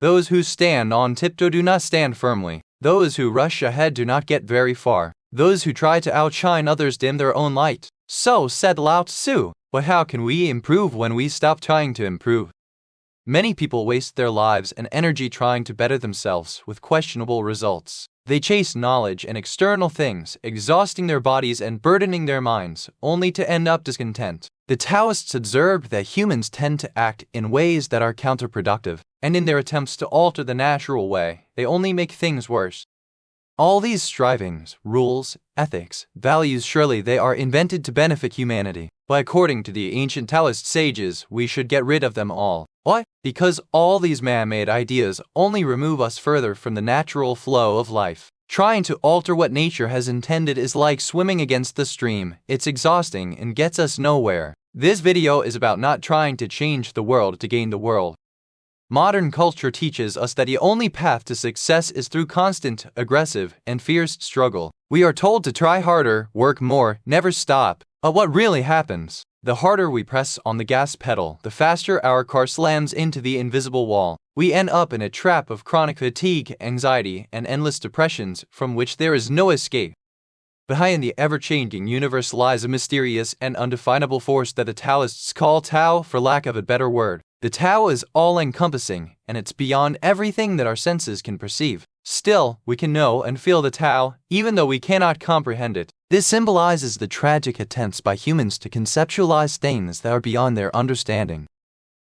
Those who stand on tiptoe do not stand firmly. Those who rush ahead do not get very far. Those who try to outshine others dim their own light. So said Lao Tzu. But how can we improve when we stop trying to improve? Many people waste their lives and energy trying to better themselves with questionable results. They chase knowledge and external things, exhausting their bodies and burdening their minds, only to end up discontent. The Taoists observed that humans tend to act in ways that are counterproductive, and in their attempts to alter the natural way, they only make things worse. All these strivings, rules, ethics, values, surely they are invented to benefit humanity. But according to the ancient Taoist sages, we should get rid of them all. Why? Because all these man-made ideas only remove us further from the natural flow of life. Trying to alter what nature has intended is like swimming against the stream. It's exhausting and gets us nowhere. This video is about not trying to change the world to gain the world. Modern culture teaches us that the only path to success is through constant, aggressive, and fierce struggle. We are told to try harder, work more, never stop. But what really happens? The harder we press on the gas pedal, the faster our car slams into the invisible wall. We end up in a trap of chronic fatigue, anxiety, and endless depressions from which there is no escape. Behind the ever-changing universe lies a mysterious and undefinable force that the Taoists call Tao for lack of a better word. The Tao is all-encompassing, and it's beyond everything that our senses can perceive. Still, we can know and feel the Tao, even though we cannot comprehend it. This symbolizes the tragic attempts by humans to conceptualize things that are beyond their understanding.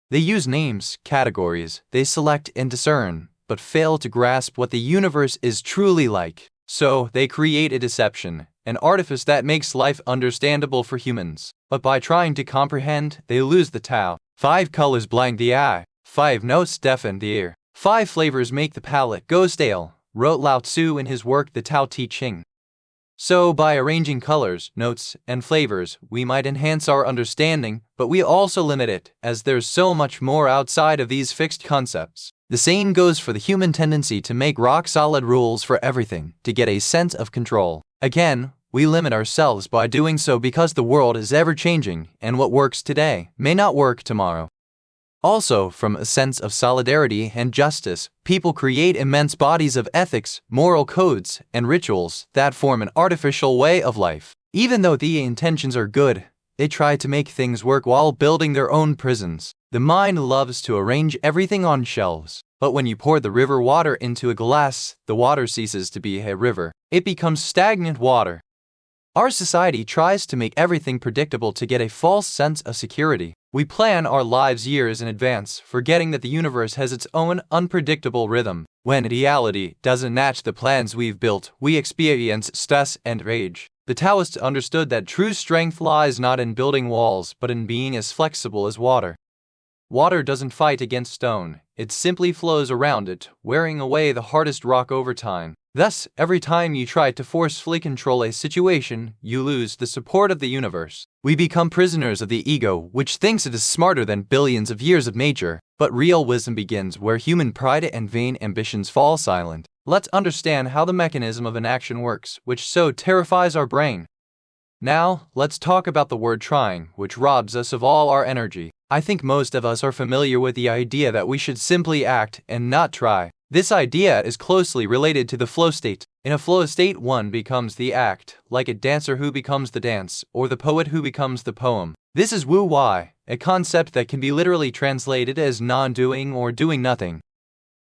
They use names, categories, they select and discern, but fail to grasp what the universe is truly like. So, they create a deception, an artifice that makes life understandable for humans. But by trying to comprehend, they lose the Tao. 5 colors blind the eye. 5 notes deafen the ear. 5 flavors make the palate go stale, wrote Lao Tzu in his work The Tao Te Ching. So, by arranging colors, notes, and flavors, we might enhance our understanding, but we also limit it, as there's so much more outside of these fixed concepts. The same goes for the human tendency to make rock-solid rules for everything, to get a sense of control. Again, we limit ourselves by doing so because the world is ever-changing, and what works today may not work tomorrow. Also, from a sense of solidarity and justice, people create immense bodies of ethics, moral codes, and rituals that form an artificial way of life. Even though the intentions are good, they try to make things work while building their own prisons. The mind loves to arrange everything on shelves, but when you pour the river water into a glass, the water ceases to be a river. It becomes stagnant water. Our society tries to make everything predictable to get a false sense of security. We plan our lives years in advance, forgetting that the universe has its own unpredictable rhythm. When reality doesn't match the plans we've built, we experience stress and rage. The Taoists understood that true strength lies not in building walls, but in being as flexible as water. Water doesn't fight against stone, it simply flows around it, wearing away the hardest rock over time. Thus, every time you try to forcefully control a situation, you lose the support of the universe. We become prisoners of the ego, which thinks it is smarter than billions of years of nature. But real wisdom begins where human pride and vain ambitions fall silent. Let's understand how the mechanism of an action works, which so terrifies our brain. Now, let's talk about the word trying, which robs us of all our energy. I think most of us are familiar with the idea that we should simply act and not try. This idea is closely related to the flow state. In a flow state, one becomes the act, like a dancer who becomes the dance, or the poet who becomes the poem. This is Wu Wei, a concept that can be literally translated as non-doing or doing nothing.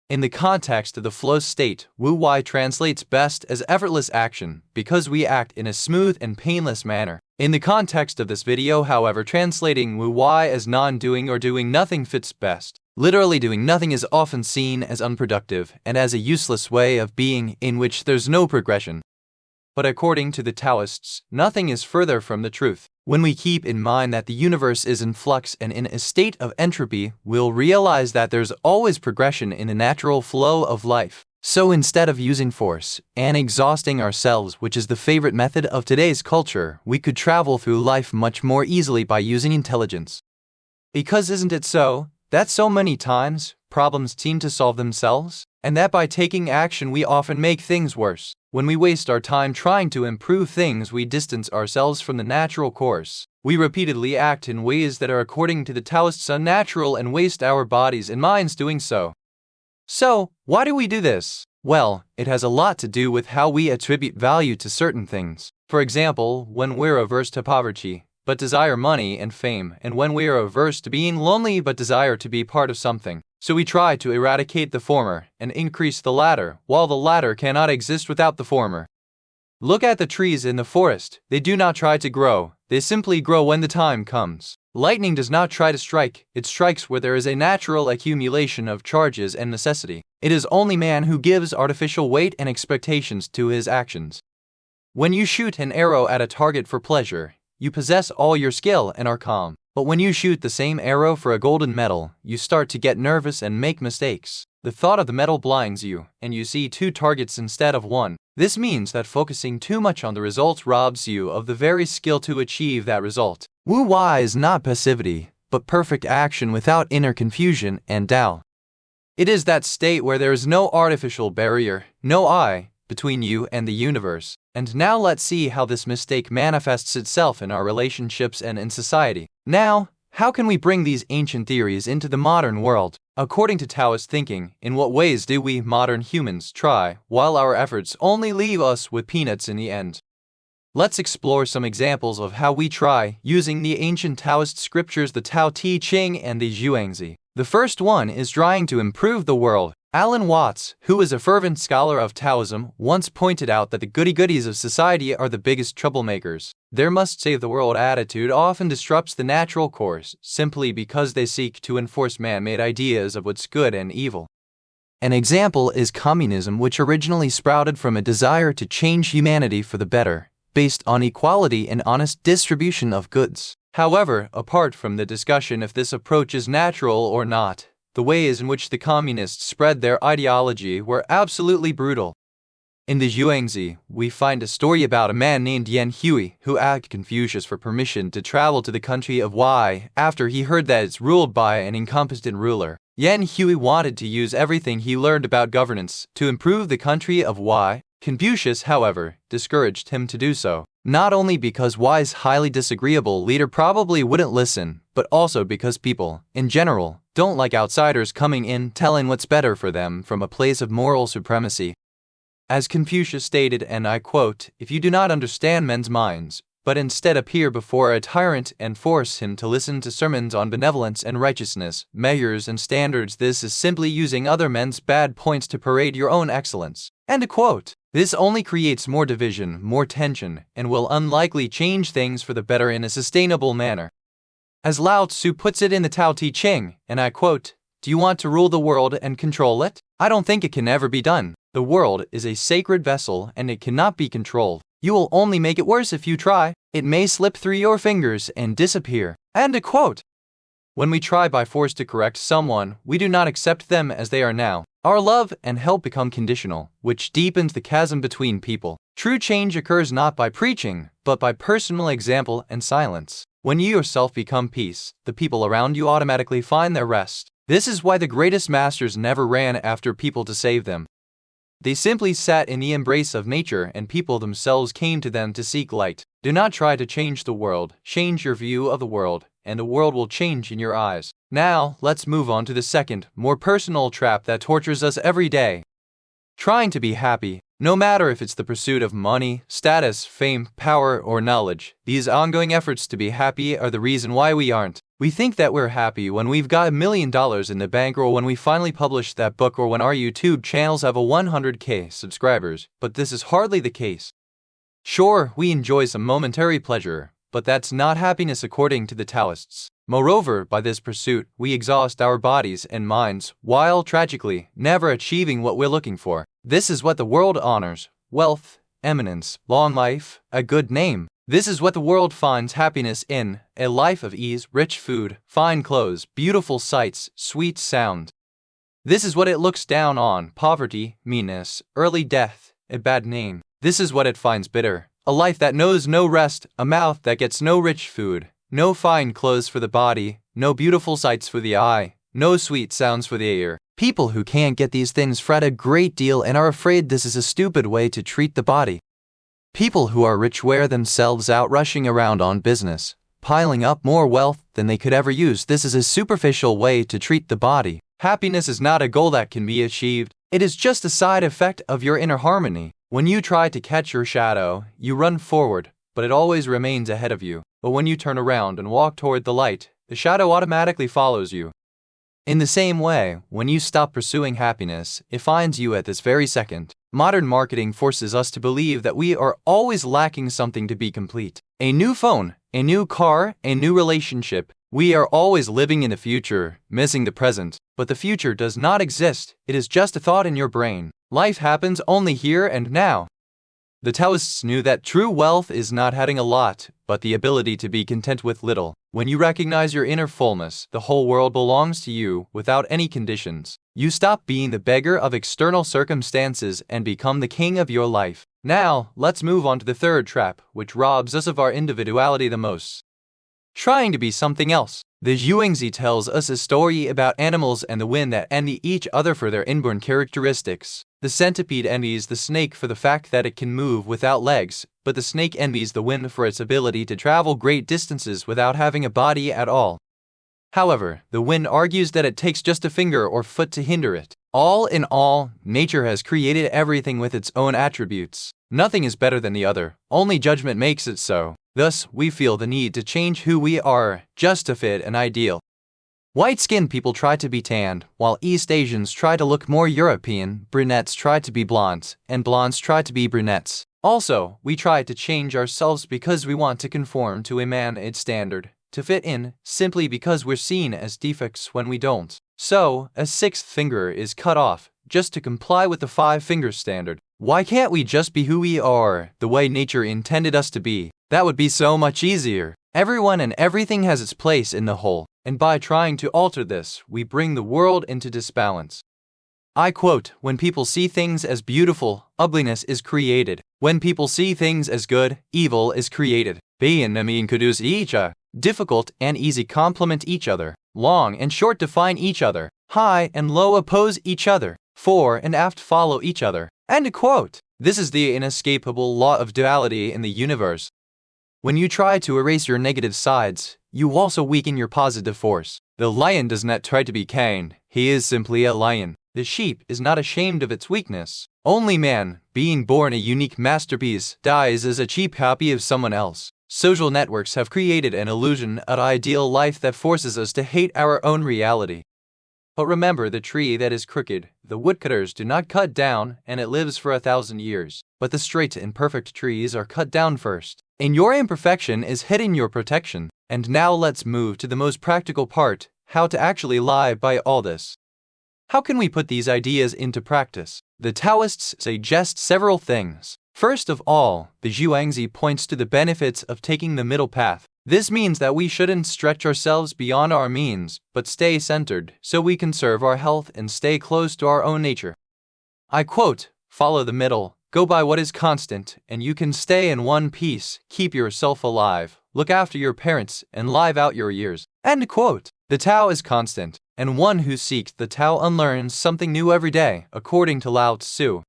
In the context of the flow state, Wu Wei translates best as effortless action, because we act in a smooth and painless manner. In the context of this video, however, translating Wu Wei as non-doing or doing nothing fits best. Literally doing nothing is often seen as unproductive and as a useless way of being in which there's no progression. But according to the Taoists, nothing is further from the truth. When we keep in mind that the universe is in flux and in a state of entropy, we'll realize that there's always progression in the natural flow of life. So instead of using force and exhausting ourselves, which is the favorite method of today's culture, we could travel through life much more easily by using intelligence. Because isn't it so that so many times, problems seem to solve themselves? And that by taking action we often make things worse. When we waste our time trying to improve things, we distance ourselves from the natural course. We repeatedly act in ways that are according to the Taoists unnatural and waste our bodies and minds doing so. So, why do we do this? Well, it has a lot to do with how we attribute value to certain things. For example, when we're averse to poverty, but desire money and fame, and when we are averse to being lonely but desire to be part of something. So we try to eradicate the former and increase the latter, while the latter cannot exist without the former. Look at the trees in the forest. They do not try to grow, they simply grow when the time comes. Lightning does not try to strike, it strikes where there is a natural accumulation of charges and necessity. It is only man who gives artificial weight and expectations to his actions. When you shoot an arrow at a target for pleasure, you possess all your skill and are calm. But when you shoot the same arrow for a golden medal, you start to get nervous and make mistakes. The thought of the medal blinds you, and you see two targets instead of one. This means that focusing too much on the result robs you of the very skill to achieve that result. Wu Wei is not passivity, but perfect action without inner confusion and doubt. It is that state where there is no artificial barrier, no I, between you and the universe. And now let's see how this mistake manifests itself in our relationships and in society. Now, how can we bring these ancient theories into the modern world? According to Taoist thinking, in what ways do we modern humans try, while our efforts only leave us with peanuts in the end? Let's explore some examples of how we try using the ancient Taoist scriptures, the Tao Te Ching and the Zhuangzi. The first one is trying to improve the world. Alan Watts, who is a fervent scholar of Taoism, once pointed out that the goody-goodies of society are the biggest troublemakers. Their must-save-the-world attitude often disrupts the natural course, simply because they seek to enforce man-made ideas of what's good and evil. An example is communism, which originally sprouted from a desire to change humanity for the better, based on equality and honest distribution of goods. However, apart from the discussion if this approach is natural or not, the ways in which the communists spread their ideology were absolutely brutal. In the Zhuangzi, we find a story about a man named Yan Hui who asked Confucius for permission to travel to the country of Wei after he heard that it's ruled by an incompetent ruler. Yan Hui wanted to use everything he learned about governance to improve the country of Wei. Confucius, however, discouraged him to do so, not only because Wei's highly disagreeable leader probably wouldn't listen, but also because people, in general, don't like outsiders coming in telling what's better for them from a place of moral supremacy. As Confucius stated, and I quote, "If you do not understand men's minds, but instead appear before a tyrant and force him to listen to sermons on benevolence and righteousness, measures and standards, this is simply using other men's bad points to parade your own excellence." End quote. This only creates more division, more tension, and will unlikely change things for the better in a sustainable manner. As Lao Tzu puts it in the Tao Te Ching, and I quote, "Do you want to rule the world and control it? I don't think it can ever be done. The world is a sacred vessel and it cannot be controlled. You will only make it worse if you try. It may slip through your fingers and disappear." End quote. When we try by force to correct someone, we do not accept them as they are now. Our love and help become conditional, which deepens the chasm between people. True change occurs not by preaching, but by personal example and silence. When you yourself become peace, the people around you automatically find their rest. This is why the greatest masters never ran after people to save them. They simply sat in the embrace of nature and people themselves came to them to seek light. Do not try to change the world, change your view of the world, and the world will change in your eyes. Now, let's move on to the second, more personal trap that tortures us every day. Trying to be happy. No matter if it's the pursuit of money, status, fame, power, or knowledge, these ongoing efforts to be happy are the reason why we aren't. We think that we're happy when we've got $1 million in the bank or when we finally publish that book or when our YouTube channels have a 100K subscribers, but this is hardly the case. Sure, we enjoy some momentary pleasure, but that's not happiness according to the Taoists. Moreover, by this pursuit, we exhaust our bodies and minds, while, tragically, never achieving what we're looking for. This is what the world honors: wealth, eminence, long life, a good name. This is what the world finds happiness in: a life of ease, rich food, fine clothes, beautiful sights, sweet sound. This is what it looks down on: poverty, meanness, early death, a bad name. This is what it finds bitter: a life that knows no rest, a mouth that gets no rich food, no fine clothes for the body, no beautiful sights for the eye, no sweet sounds for the ear. People who can't get these things fret a great deal and are afraid this is a stupid way to treat the body. People who are rich wear themselves out rushing around on business, piling up more wealth than they could ever use. This is a superficial way to treat the body. Happiness is not a goal that can be achieved. It is just a side effect of your inner harmony. When you try to catch your shadow, you run forward, but it always remains ahead of you. But when you turn around and walk toward the light, the shadow automatically follows you. In the same way, when you stop pursuing happiness, it finds you at this very second. Modern marketing forces us to believe that we are always lacking something to be complete. A new phone, a new car, a new relationship. We are always living in the future, missing the present. But the future does not exist. It is just a thought in your brain. Life happens only here and now. The Taoists knew that true wealth is not having a lot, but the ability to be content with little. When you recognize your inner fullness, the whole world belongs to you without any conditions. You stop being the beggar of external circumstances and become the king of your life. Now, let's move on to the third trap, which robs us of our individuality the most. Trying to be something else. The Zhuangzi tells us a story about animals and the wind that envy each other for their inborn characteristics. The centipede envies the snake for the fact that it can move without legs, but the snake envies the wind for its ability to travel great distances without having a body at all. However, the wind argues that it takes just a finger or foot to hinder it. All in all, nature has created everything with its own attributes. Nothing is better than the other, only judgment makes it so. Thus, we feel the need to change who we are, just to fit an ideal. White-skinned people try to be tanned, while East Asians try to look more European, brunettes try to be blondes, and blondes try to be brunettes. Also, we try to change ourselves because we want to conform to a man-made standard, to fit in, simply because we're seen as defects when we don't. So, a sixth finger is cut off, just to comply with the five-finger standard. Why can't we just be who we are, the way nature intended us to be? That would be so much easier. Everyone and everything has its place in the whole, and by trying to alter this, we bring the world into disbalance. I quote, "When people see things as beautiful, ugliness is created. When people see things as good, evil is created. Being and mean produce each other. Difficult and easy complement each other. Long and short define each other. High and low oppose each other. Fore and aft follow each other." End quote. This is the inescapable law of duality in the universe. When you try to erase your negative sides, you also weaken your positive force. The lion does not try to be kind, he is simply a lion. The sheep is not ashamed of its weakness. Only man, being born a unique masterpiece, dies as a cheap copy of someone else. Social networks have created an illusion of ideal life that forces us to hate our own reality. But remember the tree that is crooked, the woodcutters do not cut down, and it lives for 1,000 years. But the straight and perfect trees are cut down first. In your imperfection is hidden your protection. And now let's move to the most practical part, how to actually live by all this. How can we put these ideas into practice? The Taoists suggest several things. First of all, the Zhuangzi points to the benefits of taking the middle path. This means that we shouldn't stretch ourselves beyond our means, but stay centered, so we conserve our health and stay close to our own nature. I quote, "Follow the middle, go by what is constant, and you can stay in one piece, keep yourself alive, look after your parents, and live out your years." End quote. The Tao is constant, and one who seeks the Tao unlearns something new every day, according to Lao Tzu.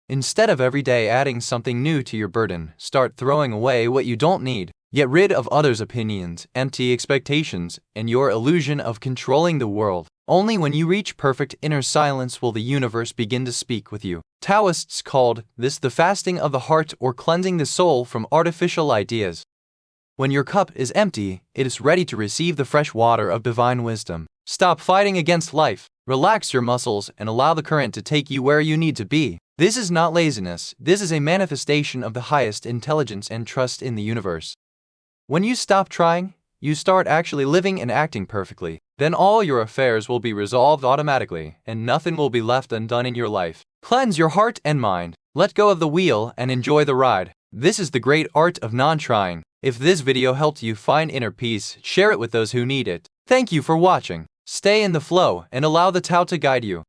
Instead of every day adding something new to your burden, start throwing away what you don't need. Get rid of others' opinions, empty expectations, and your illusion of controlling the world. Only when you reach perfect inner silence will the universe begin to speak with you. Taoists called this the fasting of the heart or cleansing the soul from artificial ideas. When your cup is empty, it is ready to receive the fresh water of divine wisdom. Stop fighting against life. Relax your muscles and allow the current to take you where you need to be. This is not laziness. This is a manifestation of the highest intelligence and trust in the universe. When you stop trying, you start actually living and acting perfectly. Then all your affairs will be resolved automatically, and nothing will be left undone in your life. Cleanse your heart and mind. Let go of the wheel and enjoy the ride. This is the great art of non-trying. If this video helped you find inner peace, share it with those who need it. Thank you for watching. Stay in the flow and allow the Tao to guide you.